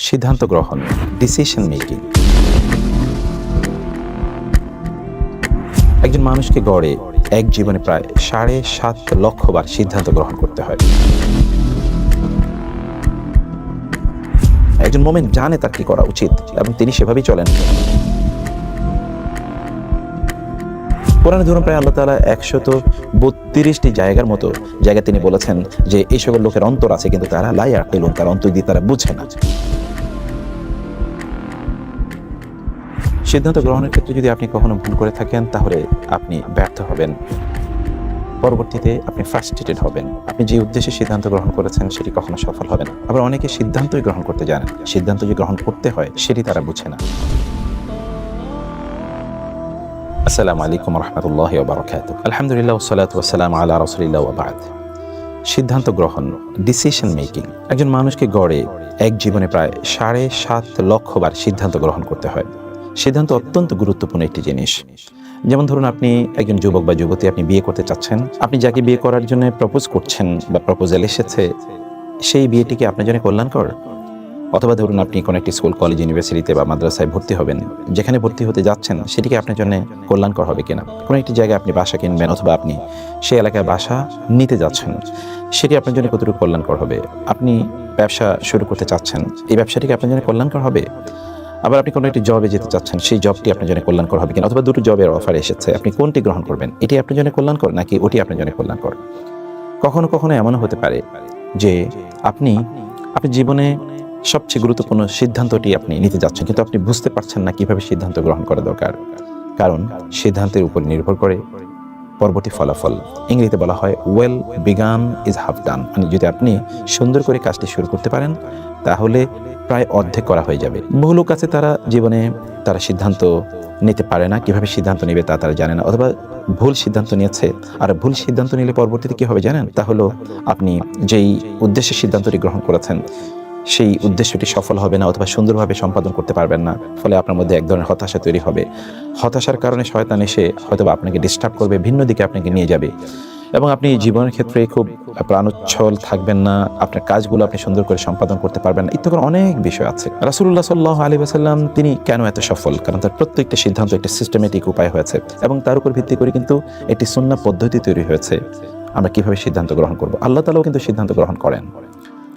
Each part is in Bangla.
সিদ্ধান্ত গ্রহণ, ডিসিশন মেকিং। একজন মানুষকে গড়ে এক জীবনে প্রায় ৭.৫ লক্ষ বার সিদ্ধান্ত গ্রহণ করতে হয়। একজন মুমিন জানে তার কি করা উচিত এবং তিনি সেভাবেই চলেন। কোরআনে ধরুন প্রায় আল্লাহ তাআলা ১৩২টি জায়গার মতো জায়গা তিনি বলেছেন যে এই সকল লোকের অন্তর আছে কিন্তু তারা লা ইয়াকিলুন, তার অন্তর দিয়ে তারা বুঝে না। সিদ্ধান্ত গ্রহণের ক্ষেত্রে যদি আপনি কখনো ভুল করে থাকেন তাহলে আপনি ব্যর্থ হবেন, পরবর্তীতে আপনি ফ্রাস্ট্রেটেড হবেন। আপনি যে উদ্দেশ্যে সিদ্ধান্ত গ্রহণ করেছেন সেটি কখনো সফল হবে না। আবার অনেকে সিদ্ধান্তই গ্রহণ করতে জানেন, সিদ্ধান্ত যে গ্রহণ করতে হয় সেটি তারা বুঝে না। আসসালামু আলাইকুম রাহমাতুল্লাহি ওয়া বারাকাতুহু। আলহামদুলিল্লাহ ওয়াসসালাতু ওয়াসসালামু আলা রাসূলিল্লাহ ওয়া বা'দ। সিদ্ধান্ত গ্রহণ, ডিসিশন মেকিং। একজন মানুষকে গড়ে এক জীবনে প্রায় ৭.৫ লক্ষ বার সিদ্ধান্ত গ্রহণ করতে হয়। সিদ্ধান্ত অত্যন্ত গুরুত্বপূর্ণ একটি জিনিস। যেমন ধরুন আপনি একজন যুবক বা যুবতী, আপনি বিয়ে করতে চাচ্ছেন, আপনি যাকে বিয়ে করার জন্য প্রপোজ করছেন বা প্রপোজাল এসেছে সেই বিয়েটি কি আপনার জন্য কল্যাণকর? অথবা ধরুন আপনি কোনো একটি স্কুল, কলেজ, ইউনিভার্সিটিতে বা মাদ্রাসায় ভর্তি হবেন, যেখানে ভর্তি হতে যাচ্ছেন সেটি কি আপনার জন্য কল্যাণকর হবে কিনা? কোনো একটি জায়গায় আপনি বাসা কিনবেন অথবা আপনি সেই এলাকায় বাসা নিতে যাচ্ছেন, সেটি আপনার জন্য কতটুকু কল্যাণকর হবে? আপনি ব্যবসা শুরু করতে চাচ্ছেন, এই ব্যবসাটি কি আপনার জন্য কল্যাণকর হবে? আবার আপনি কোনো একটি জবে যেতে চাচ্ছেন, সেই জবটি আপনার জন্য কল্যাণকর হবে কিনা? অথবা দুটো জবের অফার এসেছে, আপনি কোনটি গ্রহণ করবেন? এটি আপনার জন্য কল্যাণকর নাকি ওটি আপনার জন্য কল্যাণকর? কখনো কখনো এমনও হতে পারে যে আপনি জীবনে সবচেয়ে গুরুত্বপূর্ণ সিদ্ধান্তটি আপনি নিতে যাচ্ছেন, কিন্তু আপনি বুঝতে পারছেন না কিভাবে সিদ্ধান্ত গ্রহণ করা দরকার। কারণ সিদ্ধান্তের উপর নির্ভর করে পরবর্তী ফলাফল। ইংরেজিতে বলা হয় ওয়েল বিগান ইজ হাফ ডান। মানে যদি আপনি সুন্দর করে কাজটি শুরু করতে পারেন তাহলে প্রায় অর্ধেক করা হয়ে যাবে। বহু লোক আছে তারা জীবনে তারা সিদ্ধান্ত নিতে পারে না, কিভাবে সিদ্ধান্ত নেবে তা তারা জানে না, অথবা ভুল সিদ্ধান্ত নিয়েছে। আর ভুল সিদ্ধান্ত নিলে পরবর্তীতে কী হবে জানেন? তা হলো আপনি যেই উদ্দেশ্যে সিদ্ধান্তটি গ্রহণ করেছেন সেই উদ্দেশ্যটি সফল হবে না অথবা সুন্দরভাবে সম্পাদন করতে পারবেন না। ফলে আপনার মধ্যে এক ধরনের হতাশা তৈরি হবে। হতাশার কারণে শয়তান এসে হয়তো আপনাকে ডিস্টার্ব করবে, ভিন্ন দিকে আপনাকে নিয়ে যাবে এবং আপনি জীবনের ক্ষেত্রে খুব প্রাণোচ্ছল থাকবেন না, আপনার কাজগুলো আপনি সুন্দর করে সম্পাদন করতে পারবেন না। ইত্যাদি অনেক বিষয় আছে। রাসূলুল্লাহ সাল্লাল্লাহু আলাইহি ওয়াসাল্লাম তিনি কেন এত সফল? কারণ তার প্রত্যেকটা সিদ্ধান্ত একটা সিস্টেমেটিক উপায় হয়েছে এবং তার উপর ভিত্তি করে কিন্তু একটি সুন্নাহ পদ্ধতি তৈরি হয়েছে আমরা কিভাবে সিদ্ধান্ত গ্রহণ করব। আল্লাহ তাআলাও কিন্তু সিদ্ধান্ত গ্রহণ করেন।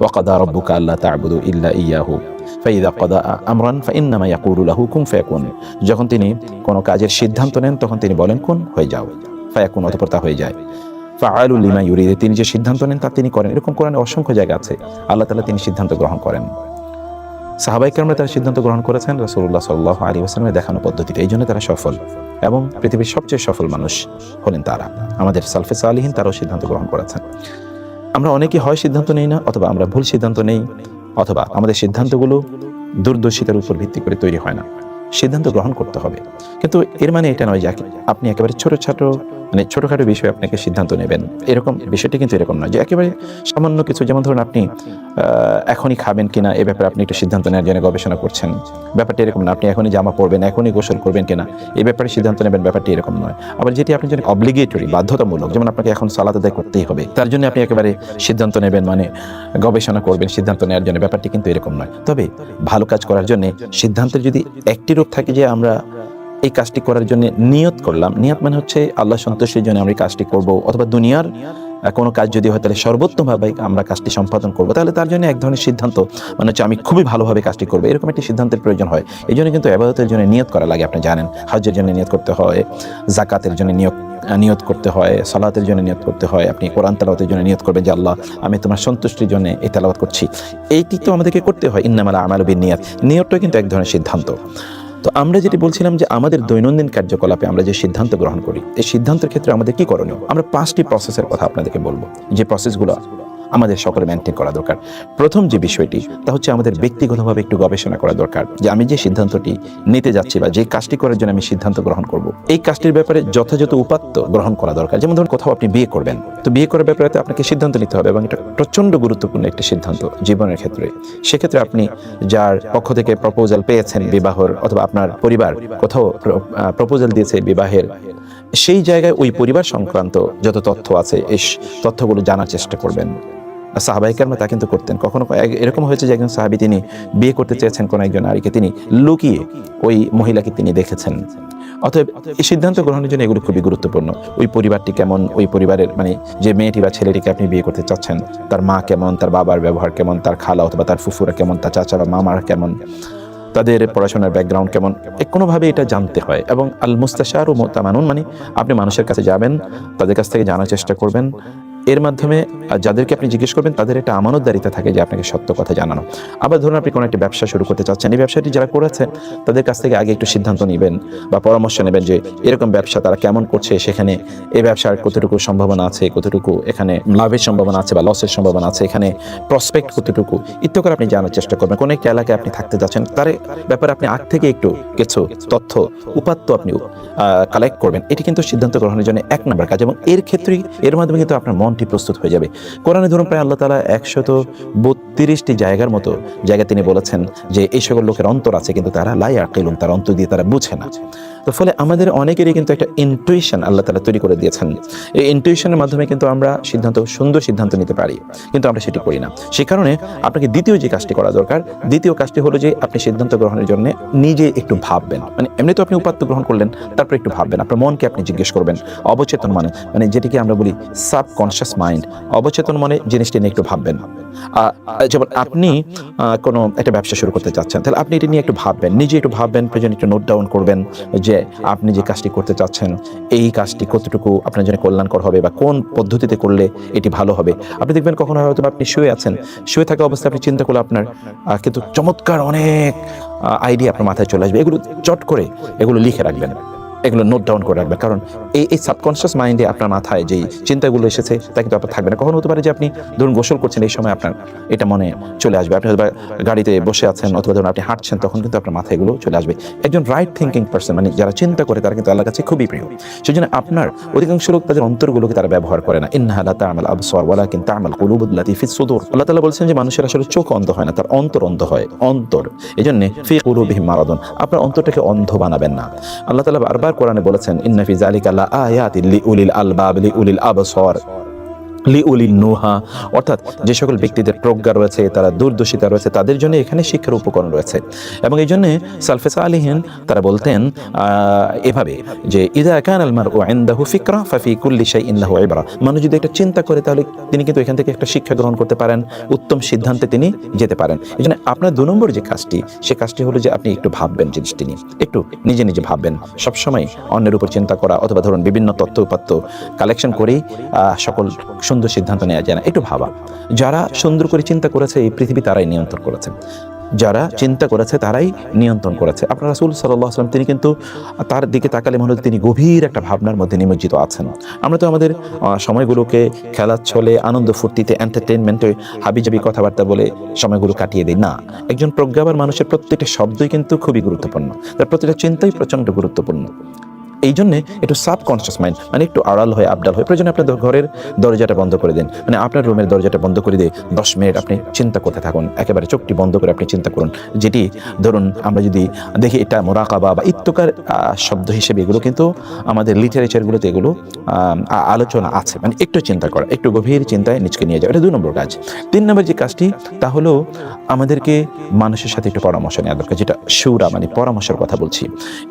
ওয়াকাদা রাব্বুকা আল্লা তা'বুদু ইল্লা ইয়াহু ফাইযা কাদা আমরান ফাইন্নামা ইয়াকুলু লাহু কুন ফায়াকুন। যখন তিনি কোনো কাজের সিদ্ধান্ত নেন তখন তিনি বলেন কুন, হয়ে যাও, ফায়াকুন, অতঃপর তা হয়ে যায়। ফাআলু লিমা ইউরিদ, তিনি যে সিদ্ধান্ত নেন তা তিনি করেন। এরকম কোরআনে অসংখ্য জায়গা আছে আল্লাহ তাআলা তিনি সিদ্ধান্ত গ্রহণ করেন। সাহাবায়ে কেরামরা তারা সিদ্ধান্ত গ্রহণ করেছেন রাসূলুল্লাহ সাল্লাল্লাহু আলাইহি ওয়াসাল্লামের দেখানো পদ্ধতিতে। এই জন্য তারা সফল এবং পৃথিবীর সবচেয়ে সফল মানুষ হলেন তারা। আমাদের সালফে সালিহিন তারাও সিদ্ধান্ত গ্রহণ করেছেন। আমরা অনেকে হয় সিদ্ধান্ত নেই না, অথবা আমরা ভুল সিদ্ধান্ত নেই, অথবা আমাদের সিদ্ধান্তগুলো দূরদর্শিতার উপর ভিত্তি করে তৈরি হয় না। সিদ্ধান্ত গ্রহণ করতে হবে, কিন্তু এর মানে এটা নয় যে আপনি একেবারে ছোটখাটো বিষয়ে আপনাকে সিদ্ধান্ত নেবেন, এরকম বিষয়টি কিন্তু এরকম নয় যে একেবারে সামান্য কিছু। যেমন ধরুন আপনি এখনই খাবেন কিনা এ ব্যাপারে আপনি একটা সিদ্ধান্ত নেওয়ার জন্য গবেষণা করছেন, ব্যাপারটি এরকম না। আপনি এখনই জামা পরবেন, এখনই গোসল করবেন কিনা এই ব্যাপারে সিদ্ধান্ত নেবেন, ব্যাপারটি এরকম নয়। আবার যেটি আপনার জন্য অব্লিগেটরি, বাধ্যতামূলক, যেমন আপনাকে এখন সালাত আদায় করতেই হবে, তার জন্য আপনি একেবারে সিদ্ধান্ত নেবেন, মানে গবেষণা করবেন সিদ্ধান্ত নেওয়ার জন্য, ব্যাপারটি কিন্তু এরকম নয়। তবে ভালো কাজ করার জন্য সিদ্ধান্তের যদি একটি রূপ থাকে যে আমরা এই কাজটি করার জন্য নিয়ত করলাম, নিয়ত মানে হচ্ছে আল্লাহ সন্তুষ্টির জন্য আমরা এই কাজটি করব, অথবা দুনিয়ার কোনো কাজ যদি হয় তাহলে সর্বোত্তমভাবে আমরা কাজটি সম্পাদন করব, তাহলে তার জন্য এক ধরনের সিদ্ধান্ত মানে হচ্ছে আমি খুবই ভালোভাবে কাজটি করবো, এরকম একটি সিদ্ধান্তের প্রয়োজন হয়। এই জন্য কিন্তু ইবাদতের জন্য নিয়ত করা লাগে। আপনি জানেন হজ্জের জন্য নিয়ত করতে হয়, যাকাতের জন্য নিয়ত করতে হয়, সালাতের জন্য নিয়ত করতে হয়, আপনি কোরআন তেলাওয়াতের জন্য নিয়ত করবেন যে আল্লাহ আমি তোমার সন্তুষ্টির জন্য এই তেলাওয়াত করছি। এইটি তো আমাদেরকে করতে হয়। ইন্নামাল আমালু বিন্নিয়াত, নিয়তটা কিন্তু এক ধরনের সিদ্ধান্ত। তো আমরা যেটি বলছিলাম যে আমাদের দৈনন্দিন কার্যকলাপে আমরা যে সিদ্ধান্ত গ্রহণ করি, এই সিদ্ধান্তের ক্ষেত্রে আমাদের কি করণীয়? আমরা 5টি প্রসেসের কথা আপনাদেরকে বলবো, যে প্রসেসগুলো আমাদের সকলে মেনটেন করা দরকার। প্রথম যে বিষয়টি তা হচ্ছে আমাদের ব্যক্তিগতভাবে একটু গবেষণা করা দরকার যে আমি যে সিদ্ধান্তটি নিতে যাচ্ছি বা যে কাজটি করার জন্য আমি সিদ্ধান্ত গ্রহণ করব, এই কাজটির ব্যাপারে যথাযথ উপাত্ত গ্রহণ করা দরকার। যেমন ধরুন কোথাও আপনি বিয়ে করবেন, তো বিয়ে করার ব্যাপারে আপনাকে সিদ্ধান্ত নিতে হবে এবং এটা প্রচণ্ড গুরুত্বপূর্ণ একটি সিদ্ধান্ত জীবনের ক্ষেত্রে। সেক্ষেত্রে আপনি যার পক্ষ থেকে প্রপোজাল পেয়েছেন বিবাহের, অথবা আপনার পরিবার কোথাও প্রপোজাল দিয়েছে বিবাহের, সেই জায়গায় ওই পরিবার সংক্রান্ত যত তথ্য আছে এই তথ্যগুলো জানার চেষ্টা করবেন। সাহাবায়ে কেরামরা তা কিন্তু করতেন। কখনো এরকম হয়েছে যে একজন সাহাবী তিনি বিয়ে করতে চেয়েছেন কোনো একজন নারীকে, তিনি লুকিয়ে ওই মহিলাকে তিনি দেখেছেন। অতএব এই সিদ্ধান্ত গ্রহণের জন্য এগুলো খুবই গুরুত্বপূর্ণ। ওই পরিবারটি কেমন, ওই পরিবারের মানে যে মেয়েটি বা ছেলেটিকে আপনি বিয়ে করতে চাচ্ছেন তার মা কেমন, তার বাবার ব্যবহার কেমন, তার খালা অথবা তার ফুফুরা কেমন, তার চাচা বা মামারা কেমন, তাদের পড়াশোনার ব্যাকগ্রাউন্ড কেমন, কোনোভাবে এটা জানতে হয়। এবং আল মুস্তাশারু মুতামানুন, মানে আপনি মানুষের কাছে যাবেন, তাদের কাছ থেকে জানার চেষ্টা করবেন, এর মাধ্যমে যাদেরকে আপনি জিজ্ঞেস করবেন তাদের একটা আমানতদারিতা থাকে যে আপনাকে সত্য কথা জানানো। আবার ধরুন আপনি কোনো একটা ব্যবসা শুরু করতে চাচ্ছেন, এই ব্যবসাটি যারা করেছে তাদের কাছ থেকে আগে একটু সিদ্ধান্ত নেবেন বা পরামর্শ নেবেন যে এরকম ব্যবসা তারা কেমন করছে, সেখানে এই ব্যবসার কতটুকু সম্ভাবনা আছে, কতটুকু এখানে লাভের সম্ভাবনা আছে বা লসের সম্ভাবনা আছে, এখানে প্রসপেক্ট কতটুকু ইত্যাদি করে আপনি জানার চেষ্টা করবেন। কোনো একটা এলাকায় আপনি থাকতে যাচ্ছেন, তার ব্যাপারে আপনি আগ থেকে একটু কিছু তথ্য উপাত্ত আপনি কালেক্ট করবেন। এটি কিন্তু সিদ্ধান্ত গ্রহণের জন্য এক নম্বর কাজ, এবং এর ক্ষেত্রেই এর মাধ্যমে কিন্তু আপনার মনটি প্রস্তুত হয়ে যাবে। কোরআনে ধরুন প্রায় আল্লাহ তাআলা 132টি জায়গার মতো জায়গা তিনি বলেছেন যে এই সকল লোকের অন্তর আছে কিন্তু তারা লা ইয়াকিলুন, তার অন্তর দিয়ে তারা বুঝে না। তো ফলে আমাদের অনেকেরই কিন্তু একটা ইনটুইশন আল্লাহ তাআলা তৈরি করে দিয়েছেন। এই ইনটুইশনের মাধ্যমে কিন্তু আমরা সুন্দর সিদ্ধান্ত নিতে পারি, কিন্তু আমরা সেটি করি না। সে কারণে আপনাকে দ্বিতীয় যে কাজটি করা দরকার, দ্বিতীয় কাজটি হলো যে আপনি সিদ্ধান্ত গ্রহণের জন্য নিজে একটু ভাববেন। মানে এমনি তো আপনি উপাত্ত গ্রহণ করলেন, তারপর একটু ভাববেন, আপনার মনকে আপনি জিজ্ঞেস করবেন। অবচেতন মানে যেটিকে আমরা বলি সাবকনশিয়াস মাইন্ড, অবচেতন মনে জিনিসটি নিয়ে একটু ভাববেন। যেমন আপনি কোনো একটা ব্যবসা শুরু করতে চাচ্ছেন, তাহলে আপনি এটি নিয়ে একটু ভাববেন, নিজে একটু ভাববেন, প্রয়োজন একটু নোট ডাউন করবেন যে আপনি যে কাজটি করতে চাচ্ছেন এই কাজটি কতটুকু আপনার জন্য কল্যাণকর হবে বা কোন পদ্ধতিতে করলে এটি ভালো হবে। আপনি দেখবেন কখনো হয়তো আপনি শুয়ে থাকা অবস্থায় আপনি চিন্তা করলে আপনার কিন্তু চমৎকার অনেক আইডিয়া আপনার মাথায় চলে আসবে। এগুলো চট করে এগুলো লিখে রাখবেন, এগুলো নোট ডাউন করে রাখবেন, কারণ এই সাবকনশিয়াস মাইন্ডে আপনার মাথায় যেই চিন্তাগুলো এসেছে তা কিন্তু আপনার থাকবে না। কখনো হতে পারে যে আপনি ধরুন গোসল করছেন, এই সময় আপনার এটা মনে চলে আসবে, আপনি হয়তো গাড়িতে বসে আছেন অথবা ধরুন আপনি হাঁটছেন, তখন কিন্তু আপনার মাথায় এগুলো চলে আসবে। একজন রাইট থিঙ্কিং পার্সন, মানে যারা চিন্তা করে তারা কিন্তু আল্লাহর কাছে খুবই প্রিয়। সেই জন্য আপনার অধিকাংশ লোক তাদের অন্তরগুলোকে তারা ব্যবহার করে না। ইন্নাহা লা তা'মাল আবসার ওয়ালাকিন তা'মাল কুলুবুল লাতী ফিস সুদূর। আল্লাহ তাআলা বলছেন যে মানুষের আসলে চোখ অন্ধ হয় না, তার অন্তর অন্ধ হয়। অন্তর, এজন্য ফি কুলুবিহিম মারাদুন, আপনার অন্তরটাকে অন্ধ বানাবেন না। আল্লাহ তাআলা বারবার কোরআনে বলেছেন ইন্না ফি যালিকা লা আয়াতিন লিউলিল আলবাব লিউলিল আবসার লিউলিন নুহা, অর্থাৎ যে সকল ব্যক্তিদের প্রজ্ঞা রয়েছে, তারা দূরদর্শিতা রয়েছে, তাদের জন্য এখানে শিক্ষার উপকরণ রয়েছে। এবং এই জন্যে সালফে সালিহিন তারা বলতেন এভাবে যে ইযা কানাল মারউ ইনদাহু ফিকরা ফাফি কুল্লি শাইইন লাহু ইবরা, মানুষ যদি একটা চিন্তা করে তাহলে তিনি কিন্তু এখান থেকে একটা শিক্ষা গ্রহণ করতে পারেন, উত্তম সিদ্ধান্তে তিনি যেতে পারেন। এই জন্য আপনার 2 নম্বর যে কাজটি, সে কাজটি হলো যে আপনি একটু ভাববেন জিনিসটি নিয়ে, একটু নিজে ভাববেন। সবসময় অন্যের উপর চিন্তা করা অথবা ধরুন বিভিন্ন তথ্য উপাত্ত কালেকশন করেই সকল সুন্দর সিদ্ধান্ত নেওয়া যায় না, একটু ভাবা। যারা সুন্দর করে চিন্তা করেছে এই পৃথিবী তারাই নিয়ন্ত্রণ করেছে, যারা চিন্তা করেছে তারাই নিয়ন্ত্রণ করেছে। আপনার রাসূল সাল্লাল্লাহু আলাইহি ওয়াসাল্লাম তিনি কিন্তু তার দিকে তাকালে মনে হয় তিনি গভীর একটা ভাবনার মধ্যে নিমজ্জিত আছেন। আমরা তো আমাদের সময়গুলোকে খেলাচ্ছলে, আনন্দ ফুর্তিতে, এন্টারটেইনমেন্টে হাবিজাবি কথাবার্তা বলে সময়গুলো কাটিয়ে দিই না। একজন প্রজ্ঞাবান মানুষের প্রত্যেকটা শব্দই কিন্তু খুবই গুরুত্বপূর্ণ, তার প্রত্যেকটা চিন্তাই প্রচণ্ড গুরুত্বপূর্ণ। এই জন্যে একটু সাবকনশিয়াস মাইন্ড, মানে একটু আড়াল হয়ে আবডাল হয়ে, প্রয়োজনে আপনার ঘরের দরজাটা বন্ধ করে দিন, মানে আপনার রুমের দরজাটা বন্ধ করে দিয়ে 10 মিনিট আপনি চিন্তা করতে থাকুন, একেবারে চোখটি বন্ধ করে আপনি চিন্তা করুন। যেটি ধরুন আমরা যদি দেখি এটা মুরাকাবা বা ইত্তকার শব্দ হিসেবে এগুলো কিন্তু আমাদের লিটারেচারগুলোতে এগুলো আলোচনা আছে, মানে একটু চিন্তা করা, একটু গভীর চিন্তায় নিজকে নিয়ে যাওয়া, এটা 2 নম্বর কাজ। 3 নম্বর যে কাজটি তা হলো আমাদেরকে মানুষের সাথে একটু পরামর্শ নেওয়া দরকার, যেটা শুরা মানে পরামর্শের কথা বলছি।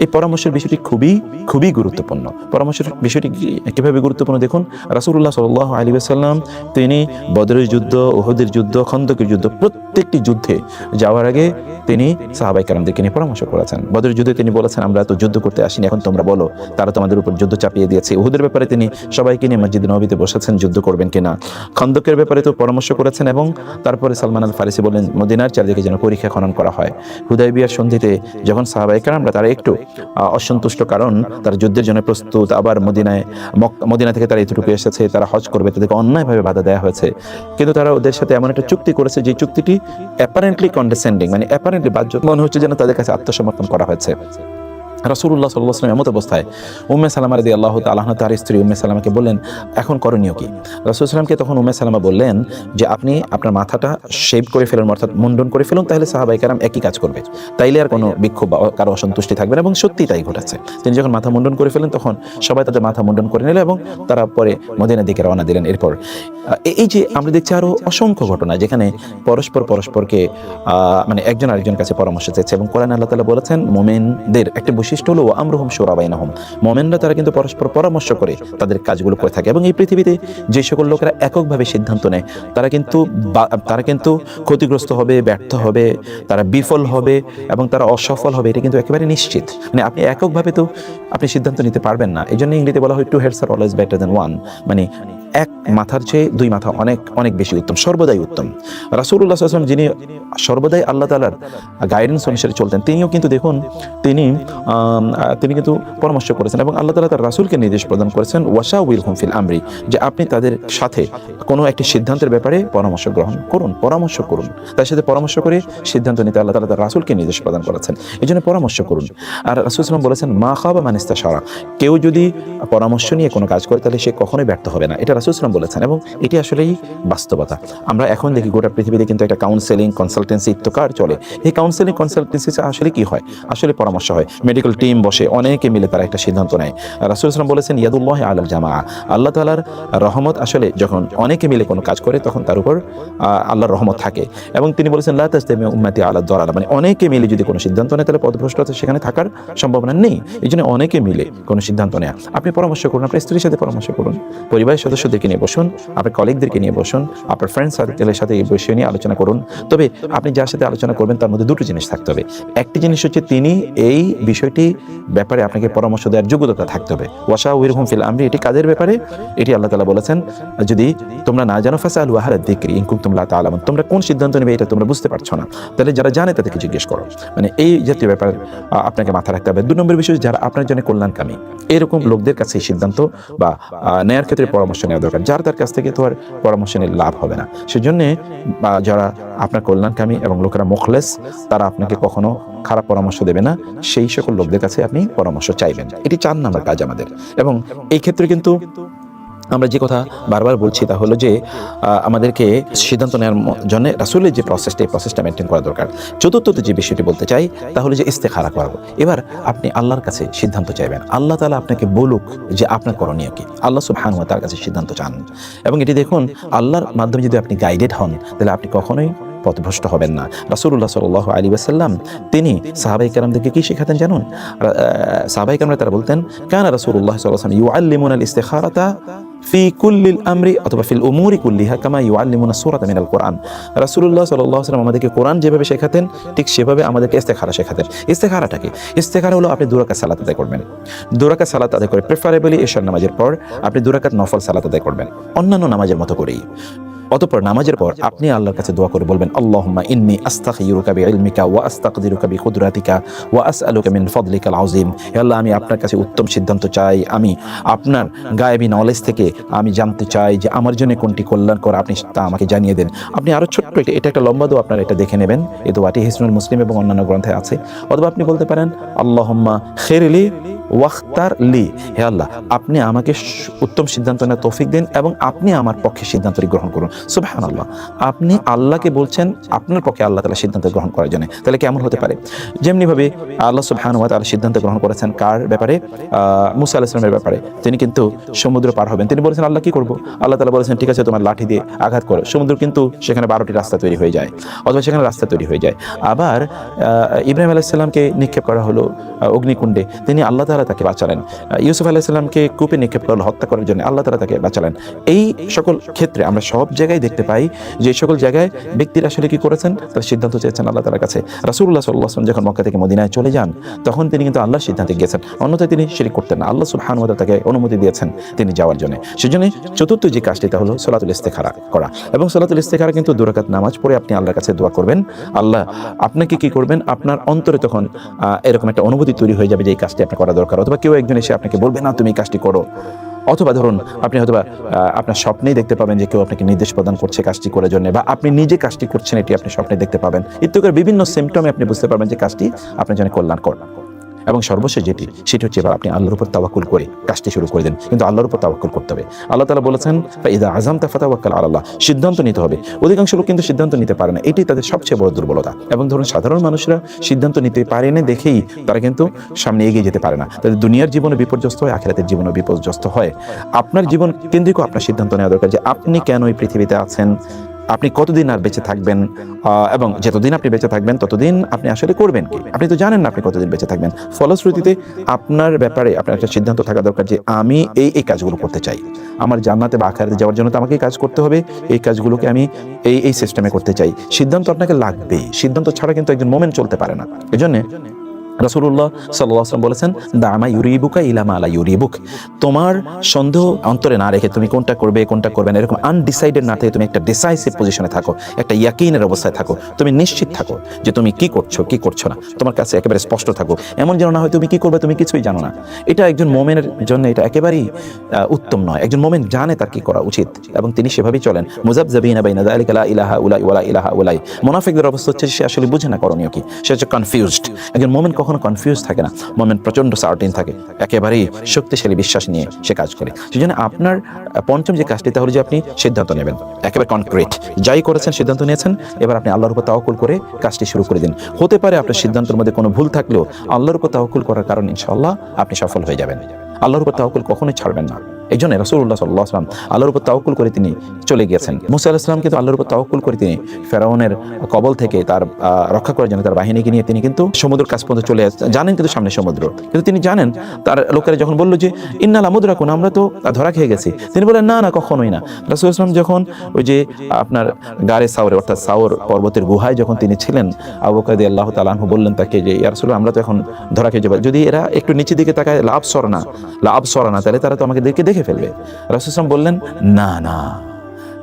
এই পরামর্শের বিষয়টি খুবই গুরুত্বপূর্ণ। পরামর্শের বিষয়টি কিভাবে গুরুত্বপূর্ণ দেখুন, রাসূলুল্লাহ সাল্লাল্লাহু আলাইহি ওয়াসাল্লাম তিনি বদরের যুদ্ধ, উহুদের যুদ্ধ, খন্দকের যুদ্ধ, প্রত্যেকটি যুদ্ধে যাওয়ার আগে তিনি সাহাবায়ে কেরামদেরকে নিয়ে পরামর্শ করেছেন। বদরের যুদ্ধে তিনি বলেছেন আমরা তো যুদ্ধ করতে আসিনি, এখন তোমরা বলো, তারা তোমাদের উপর যুদ্ধ চাপিয়ে দিয়েছে। উহুদের ব্যাপারে তিনি সবাইকে নিয়ে মসজিদে নববীতে বসেছেন যুদ্ধ করবেন কিনা। খন্দকের ব্যাপারে তো পরামর্শ করেছেন, এবং তারপরে সালমান আল ফারিসি বলেন মদিনার চারদিকে যেন পরীক্ষা খনন করা হয়। হুদায়বিয়ার সন্ধিতে যখন সাহাবায়ে কেরামরা তারা একটু অসন্তুষ্ট, কারণ তারা যুদ্ধের জন্য প্রস্তুত, আবার মদিনা থেকে তারা এতটুকু এসেছে, তারা হজ করবে, তাদেরকে অন্যায়ভাবে বাধা দেওয়া হয়েছে, কিন্তু তারা ওদের সাথে এমন একটা চুক্তি করেছে যে চুক্তিটি অ্যাপারেন্টলি কন্ডেসেন্ডিং, মানে অ্যাপারেন্টলি বাহ্য মনে হচ্ছে যেন তাদের কাছে আত্মসমর্পণ করা হয়েছে। রাসূলুল্লাহ সাল্লাল্লাহু আলাইহি ওয়াসাল্লাম এমত অবস্থায় উম্মে সালামা রাদিয়াল্লাহু তাআলা আনহা তার স্ত্রী উম্মে সালামাকে বললেন, এখন করণীয় কি? রাসূল সাল্লামকে তখন উম্মে সালামা বললেন যে আপনি আপনার মাথাটা শেভ করে ফেলুন, অর্থাৎ মুন্ডন করে ফেলুন, তাহলে সাহাবায়ে কেরাম একই কাজ করবে, তাইলে আর কোনো বিক্ষোভ বা কারো অসন্তুষ্টি থাকবে না। এবং সত্যিই তাই ঘটেছে। তিনি যখন মাথা মুন্ডন করে ফেলেন তখন সবাই তাদের মাথা মুন্ডন করে নিল এবং তারা পরে মদিনার দিকে রওনা দিলেন। এরপর এই যে আমরা দেখছি আরো অসংখ্য ঘটনা যেখানে পরস্পরকে মানে একজন আরেকজনের কাছে পরামর্শ চাইছে। এবং কোরআনে আল্লাহ তাআলা বলেছেন মুমিনদের একটা বৈশিষ্ট্য হলো আমরুহুম শুরা বাইনাহুম, মুমিনরা তারা কিন্তু পরস্পর পরামর্শ করে তাদের কাজগুলো করে থাকে। এবং এই পৃথিবীতে যে সকল লোকেরা এককভাবে সিদ্ধান্ত নেয় তারা কিন্তু ক্ষতিগ্রস্ত হবে, ব্যর্থ হবে, তারা বিফল হবে এবং তারা অসফল হবে, এটা কিন্তু একেবারে নিশ্চিত। মানে আপনি এককভাবে তো আপনি সিদ্ধান্ত নিতে পারবেন না। এই জন্য ইংরেজিতে বলা হয় two heads are always better than one, মানে এক মাথার চেয়ে দুই মাথা অনেক অনেক বেশি উত্তম, সর্বদাই উত্তম। রাসূলুল্লাহ সাল্লাল্লাহু আলাইহি ওয়াসাল্লাম যিনি সর্বদাই আল্লাহ তাআলার গাইডেন্স অনুসারে চলতেন, তিনিও কিন্তু দেখুন তিনি কিন্তু পরামর্শ করেছেন এবং আল্লাহ তাআলা তার রাসূলকে নির্দেশ প্রদান করেছেন ওয়াশাউইরহুম ফিল আমরি, যে আপনি তাদের সাথে কোনো একটি সিদ্ধান্তের ব্যাপারে পরামর্শ করুন, তার সাথে পরামর্শ করে সিদ্ধান্ত নিতে আল্লাহ তাআলা তার রাসূলকে নির্দেশ প্রদান করেছেন। এই জন্য পরামর্শ করুন। আর রাসূল সাল্লাল্লাহু আলাইহি ওয়াসাল্লাম বলেছেন মা খাবা মান ইস্তাশারা, কেউ যদি পরামর্শ নিয়ে কোনো কাজ করে তাহলে সে কখনোই ব্যর্থ হবে না, এটা রাসূল সাল্লাল্লাহু আলাইহি ওয়াসাল্লাম বলেছেন। এবং এটি আসলেই বাস্তবতা। আমরা এখন দেখি গোটা পৃথিবীতে কিন্তু একটা কাউন্সেলিং কনসালটেন্সি ইত্তকার চলে। এই কাউন্সেলিং কনসালটেন্সি আসলে কি হয়? আসলে পরামর্শ হয়, মেডিকেল টিম বসে, অনেকে মিলে তারা একটা সিদ্ধান্ত নেয়। রাসূল সাল্লাল্লাহু আলাইহি ওয়াসাল্লাম বলেছেন ইয়াদুল্লাহি আলাল জামাআ, আল্লাহ তাআলার রহমত আসলে যখন অনেকে মিলে কোনো কাজ করে তখন তার উপর আল্লাহর রহমত থাকে। এবং তিনি বলেছেন লা তাজতামি উম্মতি আলা দালালা, মানে অনেকে মিলে যদি কোনো সিদ্ধান্ত নেয় তাহলে পথভ্রষ্টতা সেখানে থাকার সম্ভাবনা নেই। এই জন্য অনেকে মিলে কোনো সিদ্ধান্ত নেয়। আপনি পরামর্শ করুন, আপনার স্ত্রীর সাথে পরামর্শ করুন, পরিবারের সদস্যদেরকে নিয়ে বসুন, আপনার কলিগদেরকে নিয়ে বসুন, আপনার ফ্রেন্ড সার্কেলের সাথে এই বিষয় নিয়ে আলোচনা করুন। তবে আপনি যার সাথে আলোচনা করবেন তার মধ্যে দুটো জিনিস থাকতে হবে। একটি জিনিস হচ্ছে তিনি এই বিষয়টি ব্যাপারে আপনাকে পরামর্শ দেওয়ার যোগ্যতা থাকতে হবে। ওয়াশাউইরহুম ফিল আমরি, এটি কাজের ব্যাপারে, এটি আল্লাহ তাআলা বলেছেন যদি তোমরা না জানো ফাসআলু আহলা যিকরি ইন কুনতুম লা তা'লামুন, তোমরা কোন সিদ্ধান্ত নেবে এটা তোমরা বুঝতে পারছো না, তাহলে যারা জানে তাদেরকে জিজ্ঞেস করো। মানে এই জাতীয় ব্যাপার আপনাকে মাথায় রাখতে হবে। 2 নম্বর বিষয়, যারা আপনার জন্য কল্যাণকামী এরকম লোকদের কাছে সিদ্ধান্ত বা নেয়ার ক্ষেত্রে পরামর্শ নেওয়া দরকার। যার তার কাছ থেকে তো আর পরামর্শ নিয়ে লাভ হবে না। সেজন্য যারা আপনার কল্যাণকামী এবং লোকেরা মুখলেস, তারা আপনাকে কখনো খারাপ পরামর্শ দেবে না, সেই সকল লোকদের কাছে আপনি পরামর্শ চাইবেন। এটি 4 নম্বর কাজ আমাদের। এবং এই ক্ষেত্রে কিন্তু আমরা যে কথা বারবার বলছি তা হলো যে আমাদেরকে সিদ্ধান্ত নেওয়ার জন্য রাসূলের যে প্রসেসটা, এই প্রসেসটা মেনটেন করা দরকার। চতুর্থত যে বিষয়টি বলতে চাই তা হলো যে ইস্তেখারা করবো। এবার আপনি আল্লাহর কাছে সিদ্ধান্ত চাইবেন, আল্লাহ তাআলা আপনাকে বলুক যে আপনার করণীয় কি। আল্লাহ সুবহানাহু ওয়া তাআলার কাছে সিদ্ধান্ত চান। এবং এটি দেখুন, আল্লাহর মাধ্যমে যদি আপনি গাইডেড হন তাহলে আপনি কখনোই পথভ্রষ্ট হবেন না। রাসূলুল্লাহ সাল্লাল্লাহু আলাইহি ওয়াসাল্লাম তিনি সাহাবায়ে কেরামদেরকে কি শেখাতেন জানুন? সাহাবায়ে কেরামরা তারা বলতেন কানা রাসূলুল্লাহ সাল্লাল্লাহু আলাইহি ওয়াসাল্লাম ইউআল্লিমুনাল ইস্তিখারাতা ফি কুল্লিল আমরি অথবা ফিল উমুরি কুল্লিহা কামা ইউআল্লিমুনা সূরাতা মিনাল কোরআন। রাসূলুল্লাহ সাল্লাল্লাহু আলাইহি ওয়াসাল্লাম আমাদেরকে কোরআন যেভাবে শেখাতেন ঠিক সেভাবে আমাদেরকে ইস্তেখারা শেখাতেন। ইস্তেখারাটা কি? ইস্তেখারা হলো আপনি 2 রাকাত সালাত আদায় করবেন। 2 রাকাত সালাত আদায় করে প্রেফারেবলি ইশার নামাজের পর আপনি 2 রাকাত নফল সালাত আদায় করবেন অন্যান্য নামাজের মতো করেই। অতঃপর নামাজের পর আপনি আল্লাহর কাছে দোয়া করে বলবেন আল্লাহুম্মা ইন্নী আস্তাগফিরুকা বিইলমিকা ওয়া আস্তাকদিরুকা বিকুদরাতিকা ওয়া আসআলুকা মিন ফাদলিকাল আযীম। হে আল্লাহ, আমি আপনার কাছে উত্তম সিদ্ধান্ত চাই, আমি আপনার গায়েবী নলেজ থেকে আমি জানতে চাই যে আমার জন্য কোনটি কল্যাণকর, আপনি তা আমাকে জানিয়ে দেন। আপনি আরো ছোট্ট এটা একটা লম্বা দোয়া, আপনারা এটা দেখে নেবেন। এই দোয়াটি হিসনুল মুসলিম এবং অন্যান্য গ্রন্থে আছে। অথবা আপনি বলতে পারেন আল্লাহুম্মা খিরলি ওয়াখতার লি, হে আল্লাহ আপনি আমাকে উত্তম সিদ্ধান্ত নেওয়ার তৌফিক দিন এবং আপনি আমার পক্ষে সিদ্ধান্তটি গ্রহণ করুন। সুবহানাল্লাহ, আপনি আল্লাহকে বলছেন আপনার পক্ষে আল্লাহ তাআলা সিদ্ধান্ত গ্রহণ করার জন্য। তাহলে কেমন হতে পারে? যেমনিভাবে আল্লাহ সুবহানাহু ওয়া তাআলা সিদ্ধান্ত গ্রহণ করেছেন কার ব্যাপারে? মুসা আলাইহিস সালামের ব্যাপারে। তিনি কিন্তু সমুদ্র পার হবেন, তিনি বলেছেন আল্লাহ কি করব? আল্লাহ তাআলা বলেছেন ঠিক আছে তোমার লাঠি দিয়ে আঘাত করো। সমুদ্র কিন্তু সেখানে 12টি রাস্তা তৈরি হয়ে যায়, অথবা সেখানে রাস্তা তৈরি হয়ে যায়। আবার ইব্রাহিম আলাইহিস সালামকে নিক্ষেপ করা হলো অগ্নিকুণ্ডে, তিনি আল্লাহ তাআলা তাকে বাঁচালেন। ইউসুফ আলাইহিস সালামকে কূপে নিক্ষেপ করা হলো হত্যা করার জন্য, আল্লাহ তাআলা তাকে বাঁচালেন। এই সকল ক্ষেত্রে আমরা সব জায়গায় দেখতে পাই যে সকল জায়গায় ব্যক্তিরা আসলে কি করেছেন, তারা সিদ্ধান্ত চেয়েছেন আল্লাহ তাআলার কাছে। রাসূলুল্লাহ সাল্লাল্লাহু আলাইহি ওয়াসাল্লাম যখন মক্কা থেকে মদিনায় চলে যান তখন তিনি কিন্তু আল্লাহর সিদ্ধান্তে গিয়েছেন, অন্যথায় তিনি শিরক করতেন না। আল্লাহ সুবহানাহু ওয়া তাআলা তাকে অনুমতি দিয়েছেন তিনি যাওয়ার জন্য। সেজন্য চতুর্থ যে কাজটি তা হলো সালাতুল ইস্তিখারা করা। এবং সালাতুল ইস্তিখারা কিন্তু 2 রাকাত নামাজ পড়ে আপনি আল্লাহর কাছে দোয়া করবেন। আল্লাহ আপনাকে কি করবেন, আপনার অন্তরে তখন এরকম একটা অনুভূতি তৈরি হয়ে যাবে যে এই কাজটি আপনার করা দরকার। অথবা কেউ একজন এসে আপনাকে বলবে না তুমি এই কাজটি করো। অথবা ধরুন আপনি হয়তোবা আপনার স্বপ্নেই দেখতে পাবেন যে কেউ আপনাকে নির্দেশ প্রদান করছে কাজটি করার জন্য, বা আপনি নিজে কাজটি করছেন এটি আপনি স্বপ্নে দেখতে পাবেন। ইত্যাদি বিভিন্ন সিমটমে আপনি বুঝতে পারবেন যে কাজটি আপনার জন্য কল্যাণকর। এবং সর্বশেষ যেটি সেটি হচ্ছে এবার আপনি আল্লাহর উপর তাওয়াক্কুল করে কাজটি শুরু করে দেন, কিন্তু আল্লাহর উপর তাওয়াক্কুল করতে হবে। আল্লাহ তাআলা বলেছেন ফাইদা আযামতা ফাতাওয়াক্কাল আলাল্লাহ, সিদ্ধান্ত নিতে হবে। অধিকাংশ লোক কিন্তু সিদ্ধান্ত নিতে পারে না, এটি তাদের সবচেয়ে বড় দুর্বলতা। এবং ধরুন সাধারণ মানুষরা সিদ্ধান্ত নিতে পারে না দেখেই তারা কিন্তু সামনে এগিয়ে যেতে পারে না, তাদের দুনিয়ার জীবনে বিপর্যস্ত হয়, আখিরাতের জীবনে বিপর্যস্ত হয়। আপনার জীবন কেন্দ্রিক আপনার সিদ্ধান্ত নেওয়া দরকার যে আপনি কেন এই পৃথিবীতে আছেন, আপনি কতদিন আর বেঁচে থাকবেন, এবং যতদিন আপনি বেঁচে থাকবেন ততদিন আপনি আসলে করবেন কি, আপনি তো জানেন না আপনি কতদিন বেঁচে থাকবেন। ফলশ্রুতিতে আপনার ব্যাপারে আপনার একটা সিদ্ধান্ত থাকা দরকার যে আমি এই কাজগুলো করতে চাই, আমার জান্নাতে বা আখিরাতে যাওয়ার জন্য তো আমাকে কাজ করতে হবে, এই কাজগুলোকে আমি এই সিস্টেমে করতে চাই। সিদ্ধান্ত আপনাকে লাগবে, সিদ্ধান্ত ছাড়া কিন্তু একজন মোমেন্ট চলতে পারে না। এজন্য রাসূলুল্লাহ সাল্লাল্লাহু আলাইহি ওয়াসাল্লাম বলেছেন দামা ইউরিবুকা ইলা মা লা ইউরিবুক, তোমার সন্দেহ অন্তরে না রেখে তুমি কোনটা করবে কোনটা করবে না এরকম আনডিসাইডেড না থেকে তুমি একটা ডিসাইসিভ পজিশনে থাকো, একটা ইয়াকিনের অবস্থায় থাকো, তুমি নিশ্চিত থাকো যে তুমি কি করছো কি করছো না, তোমার কাছে একেবারে স্পষ্ট থাকো। এমন যেন না হয় তুমি কি করবে তুমি কিছুই জানো না। এটা একজন মুমিনের জন্য এটা একেবারেই উত্তম নয়। একজন মুমিন জানে তার কি করা উচিত এবং তিনি সেভাবেই চলেন। মুযাবযাবিনা বাইনা যালিকা লা ইলাহা উলাই ওয়ালা ইলাহা উলাই। মুনাফিকদের অবস্থা হচ্ছে সে আসলে বুঝে না করণীয় কি, সে হচ্ছে কনফিউজড। একজন মুমিন কখনো কনফিউজ থাকে না, মোমেন্ট প্রচন্ড সার্টেন থাকে, একেবারেই শক্তিশালী বিশ্বাস নিয়ে সে কাজ করে। সেজন্য আপনার পঞ্চম যে কাজটি তাহলে যে আপনি সিদ্ধান্ত নেবেন একেবারে কনক্রিট, যাই করেছেন সিদ্ধান্ত নিয়েছেন, এবার আপনি আল্লাহর উপর তাওয়াক্কুল করে কাজটি শুরু করে দিন। হতে পারে আপনার সিদ্ধান্তের মধ্যে কোনো ভুল থাকলেও আল্লাহর উপর তাওয়াক্কুল করার কারণে ইনশাআল্লাহ আপনি সফল হয়ে যাবেন। আল্লাহর উপর তাওয়াক্কুল কখনোই ছাড়বেন না। এই জন্য রাসূলুল্লাহ সাল্লাল্লাহু আলাইহি ওয়াসাল্লাম আল্লাহর উপর তাওয়াক্কুল করে তিনি চলে গিয়েছেন। মুসা আলাইহিস সালাম কিন্তু আল্লাহর উপর তাওয়াক্কুল করে তিনি ফেরাউনের কবল থেকে তার রক্ষা করার জন্য তার বাহিনীকে নিয়ে তিনি কিন্তু সমুদ্রের কাছ পর্যন্ত চলে আসেন। জানেন কিন্তু সামনে সমুদ্র, কিন্তু তিনি জানেন তার লোকেরা যখন বলল যে ইন্না লামুদরাকুন, আমরা তো ধরা খেয়ে গেছি, তিনি বলেন না না কখনোই না। রাসূল সাল্লাল্লাহু আলাইহি ওয়াসাল্লাম যখন ওই যে আপনার গারে সাওরে অর্থাৎ সাওর পর্বতের গুহায় যখন তিনি ছিলেন, আবু বকর রাদিয়াল্লাহু তাআলা আনহু বললেন তাকে যে ইয়া রাসূলুল্লাহ আমরা তো এখন ধরা খেয়ে যাব, যদি এরা একটু নিচের দিকে তাকায় লাভ সরানা তাহলে তারা তো আমাকে দেখে ফেলবে। রাসূল সাল্লাল্লাহু বললেন না না,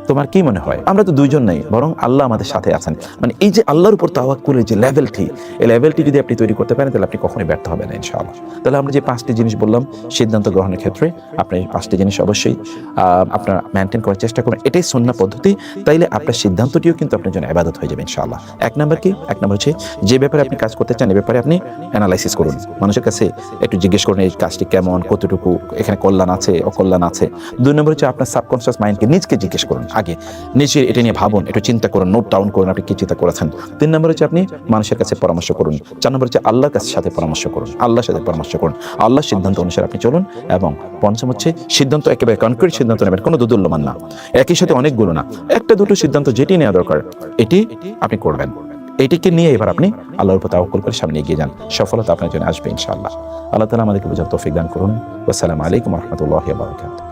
তোমার কি মনে হয় আমরা তো দুইজন নাই, বরং আল্লাহ আমাদের সাথে আছেন। মানে এই যে আল্লাহর উপর তাওয়াক্কুলের যে লেভেলটি, এই লেভেলটি যদি আপনি তৈরি করতে পারেন তাহলে আপনি কখনোই ব্যর্থ হবেন না ইনশাআল্লাহ। তাহলে আমরা যে পাঁচটি জিনিস বললাম সিদ্ধান্ত গ্রহণের ক্ষেত্রে, আপনি এই পাঁচটি জিনিস অবশ্যই আপনার মেনটেন করার চেষ্টা করবেন, এটাই সুন্নাহ পদ্ধতি। তাইলে আপনার সিদ্ধান্তটিও কিন্তু আপনার জন্য ইবাদত হয়ে যাবে ইনশাআল্লাহ। এক নম্বর কি, এক নম্বর হচ্ছে যে ব্যাপারে আপনি কাজ করতে চান এই ব্যাপারে আপনি অ্যানালাইসিস করুন, মানুষের কাছে একটু জিজ্ঞেস করুন এই কাজটি কেমন, কতটুকু এখানে কল্যাণ আছে অকল্যাণ আছে। দুই নম্বর হচ্ছে আপনার সাবকনশিয়াস মাইন্ডকে নিজকে জিজ্ঞেস করুন, আগে নিজে এটা নিয়ে ভাবুন, একটু চিন্তা করুন, নোট ডাউন করুন আপনি কি চিন্তা করেছেন। তিন নম্বর হচ্ছে আপনি মানুষের কাছে পরামর্শ করুন। চার নম্বর হচ্ছে আল্লাহর সাথে পরামর্শ করুন, আল্লাহর সাথে পরামর্শ করুন, আল্লাহর সিদ্ধান্ত অনুসারে আপনি চলুন। এবং পঞ্চম হচ্ছে সিদ্ধান্ত একেবারে কনক্রিট সিদ্ধান্ত নেবেন, কোনো দোদুল্যমান না, একই সাথে অনেকগুলো না, একটা দুটো সিদ্ধান্ত যেটি নেওয়া দরকার এটি আপনি করবেন। এটিকে নিয়ে এবার আপনি আল্লাহর উপর তাওয়াক্কুল করে সামনে এগিয়ে যান, সফলতা আপনার জন্য আসবে ইনশাআল্লাহ। আল্লাহ তাআলা আমাদেরকে বোঝার তৌফিক দান করুন। আসসালামু আলাইকুম ওয়া রাহমাতুল্লাহি ওয়া বারাকাতুহু।